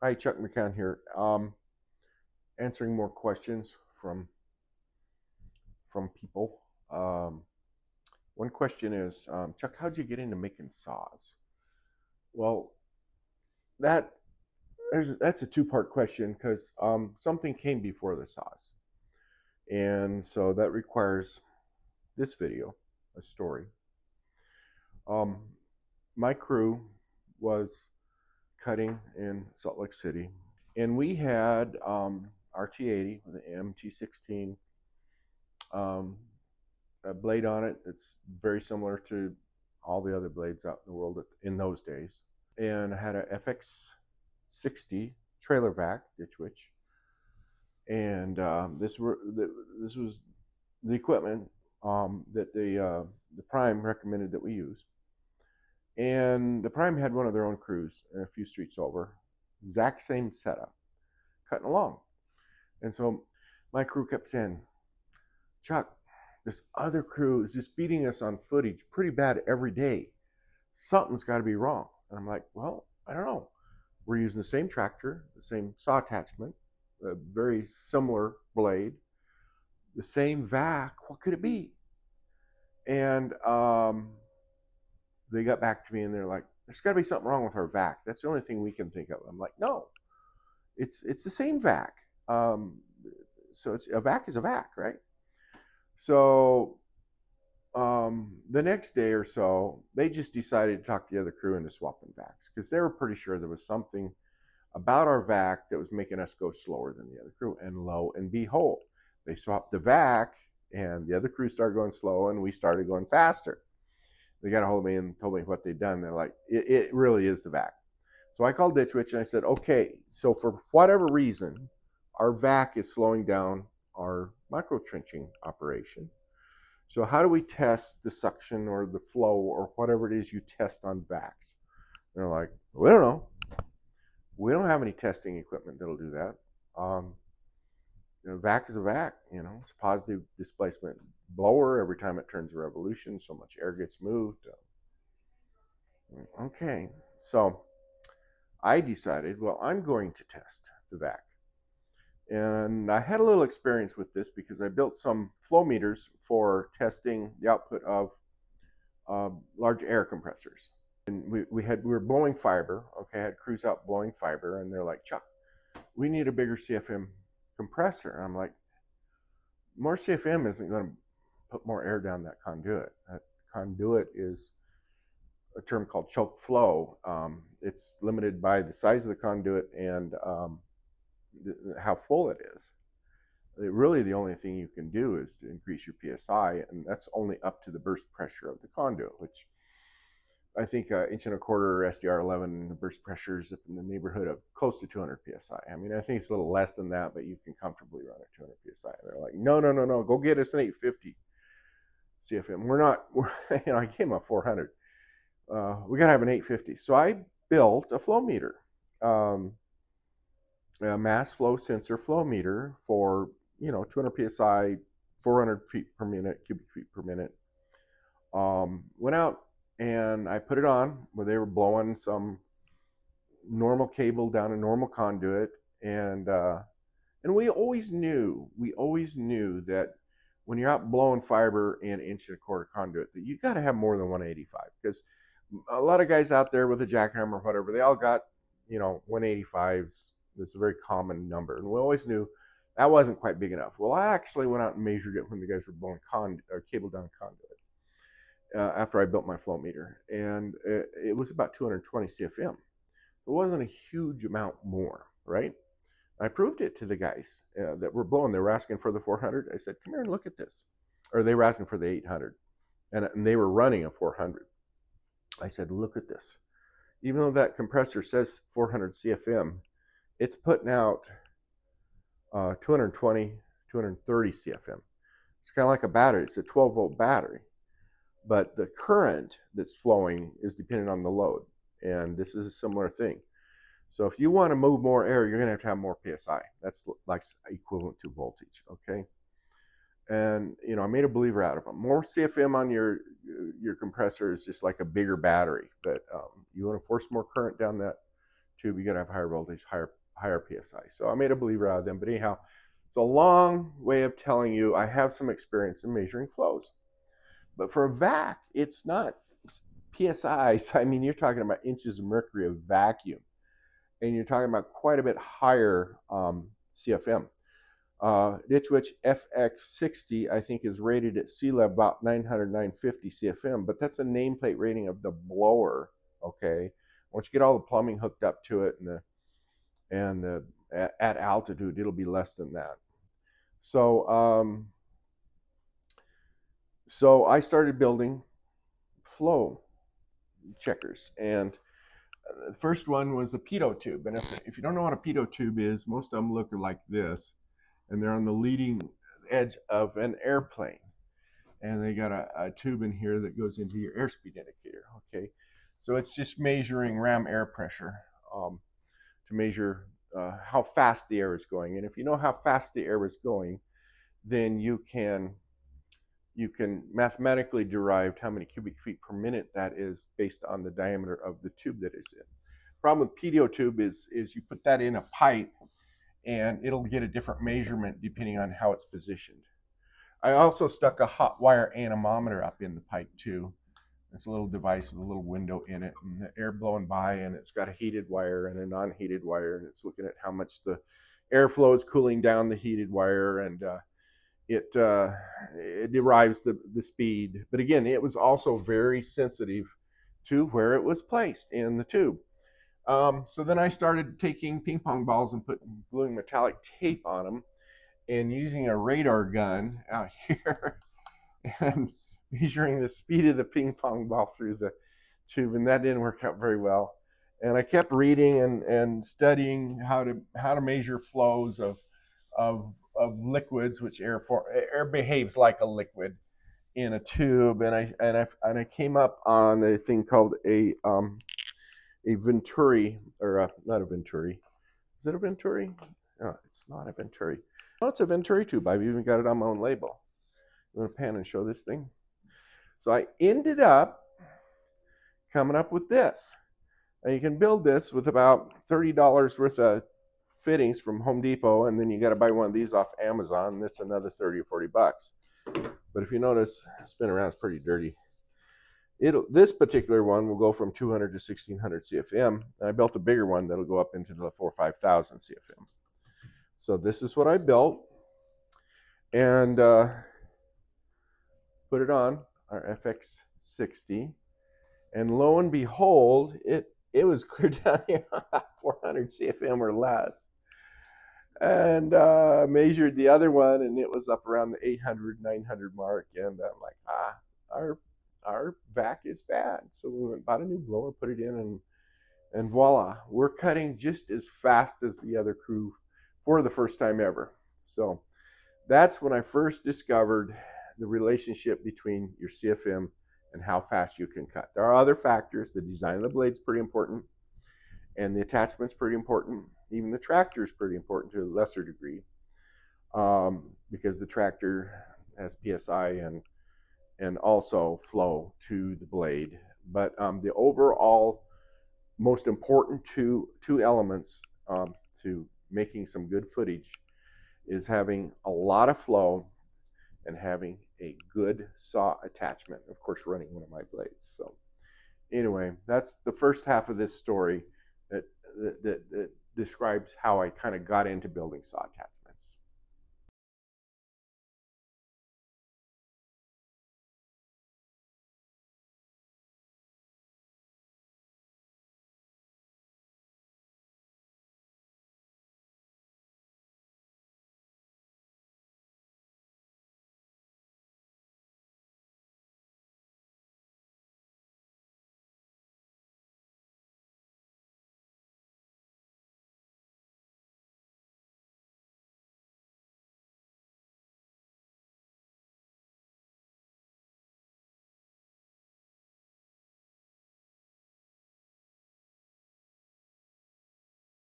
Hi, Chuck McCann here. Answering more questions from people. Um, One question is, Chuck, how'd you get into making saws? Well, that that's a two-part question because something came before the saws, and so that requires this video, a story. Um, my crew was cutting in Salt Lake City, and we had RT80 with an MT16. Um, a blade on it that's very similar to all the other blades out in the world in those days. And I had a FX60 trailer vac ditch witch, and this was the equipment that the Prime recommended that we use. And the Prime had one of their own crews a few streets over, exact same setup, cutting along. And so my crew kept saying, Chuck, this other crew is just beating us on footage pretty bad every day. Something's got to be wrong. And I'm like, well, I don't know. We're using the same tractor, the same saw attachment, a very similar blade, the same vac. What could it be? And they got back to me and they're like, there's got to be something wrong with our vac. That's the only thing we can think of. I'm like, no, it's the same vac. So it's a vac is a vac, right? So the next day or so, they just decided to talk the other crew into swapping vacs because they were pretty sure there was something about our vac that was making us go slower than the other crew. And lo and behold, they swapped the vac, and the other crew started going slow, and we started going faster. They got a hold of me and told me what they'd done. They're like, it really is the vac. So I called Ditch Witch and I said, okay, so for whatever reason, our vac is slowing down our micro trenching operation. So how do we test the suction or the flow or whatever it is you test on vacs? And they're like, we don't know. We don't have any testing equipment that'll do that. Vac is a vac, it's a positive displacement blower. Every time it turns a revolution, so much air gets moved. Okay, so I decided, well, I'm going to test the vac. And I had a little experience with this because I built some flow meters for testing the output of large air compressors. And we were blowing fiber. Okay, I had crews out blowing fiber, and they're like, Chuck, we need a bigger CFM compressor. And I'm like, more CFM isn't going to put more air down that conduit. That conduit is a term called choke flow. It's limited by the size of the conduit and how full it is. Really, the only thing you can do is to increase your PSI, and that's only up to the burst pressure of the conduit, which I think 1.25 inch SDR11, the burst pressure is in the neighborhood of close to 200 PSI. I mean, I think it's a little less than that, but you can comfortably run at 200 PSI. And they're like, no, no, no, no, go get us an 850 CFM. I came up 400. We got to have an 850. So I built a flow meter, a mass flow sensor flow meter for, 200 PSI, 400 feet per minute, cubic feet per minute. Went out and I put it on where they were blowing some normal cable down a normal conduit, and we always knew that when you're out blowing fiber in 1.25 inch conduit, that you got to have more than 185, because a lot of guys out there with a jackhammer or whatever, they all got 185s. That's a very common number, and we always knew that wasn't quite big enough. Well, I actually went out and measured it when the guys were blowing cable down conduit. After I built my flow meter, and it was about 220 CFM. It wasn't a huge amount more, right? I proved it to the guys that were blowing. They were asking for the 400. I said, come here and look at this. Or they were asking for the 800, and they were running a 400. I said, look at this. Even though that compressor says 400 CFM, it's putting out 220, 230 CFM. It's kind of like a battery. It's a 12-volt battery. But the current that's flowing is dependent on the load. And this is a similar thing. So if you want to move more air, you're going to have more PSI. That's like equivalent to voltage, okay? And, I made a believer out of them. More CFM on your compressor is just like a bigger battery. But you want to force more current down that tube, you got to have higher voltage, higher PSI. So I made a believer out of them. But anyhow, it's a long way of telling you I have some experience in measuring flows. But for a vac, it's not PSIs. I mean, you're talking about inches of mercury of vacuum, and you're talking about quite a bit higher CFM. Ditch Witch FX60, I think, is rated at sea level about 900, 950 CFM, but that's a nameplate rating of the blower. Okay, once you get all the plumbing hooked up to it and at altitude, it'll be less than that. So so I started building flow checkers, and the first one was a pitot tube. And if you don't know what a pitot tube is, most of them look like this, and they're on the leading edge of an airplane. And they got a tube in here that goes into your airspeed indicator. Okay, so it's just measuring ram air pressure to measure how fast the air is going. And if you know how fast the air is going, then you can mathematically derive how many cubic feet per minute that is based on the diameter of the tube that is in. Problem with pitot tube is you put that in a pipe and it'll get a different measurement depending on how it's positioned. I also stuck a hot wire anemometer up in the pipe too. It's a little device with a little window in it, and the air blowing by, and it's got a heated wire and a non-heated wire, and it's looking at how much the airflow is cooling down the heated wire, and it derives the speed. But again, it was also very sensitive to where it was placed in the tube. So then I started taking ping pong balls and gluing metallic tape on them and using a radar gun out here and measuring the speed of the ping pong ball through the tube, and that didn't work out very well. And I kept reading and studying how to measure flows of liquids, which air behaves like a liquid in a tube, and I came up on a thing called a Venturi, or not a Venturi. Is it a Venturi? No, it's not a Venturi. No, it's a Venturi tube. I've even got it on my own label. I'm going to pan and show this thing. So I ended up coming up with this. Now you can build this with about $30 worth of fittings from Home Depot, and then you got to buy one of these off Amazon. That's another 30 or 40 bucks. But if you notice, spin around, it's pretty dirty. This particular one will go from 200 to 1600 CFM. And I built a bigger one that'll go up into the 4,000 or 5,000 CFM. So this is what I built, and put it on our FX60, and lo and behold, it was clear down here about 400 CFM or less. And measured the other one, and it was up around the 800, 900 mark. And I'm like, our vac is bad. So we went and bought a new blower, put it in, and voila, we're cutting just as fast as the other crew for the first time ever. So that's when I first discovered the relationship between your CFM and how fast you can cut. There are other factors. The design of the blade is pretty important, and the attachment's pretty important. Even the tractor is pretty important to a lesser degree, because the tractor has PSI and also flow to the blade. But the overall most important two elements to making some good footage is having a lot of flow and having a good saw attachment. Of course, running one of my blades. So anyway, that's the first half of this story that describes how I kind of got into building saw attachments.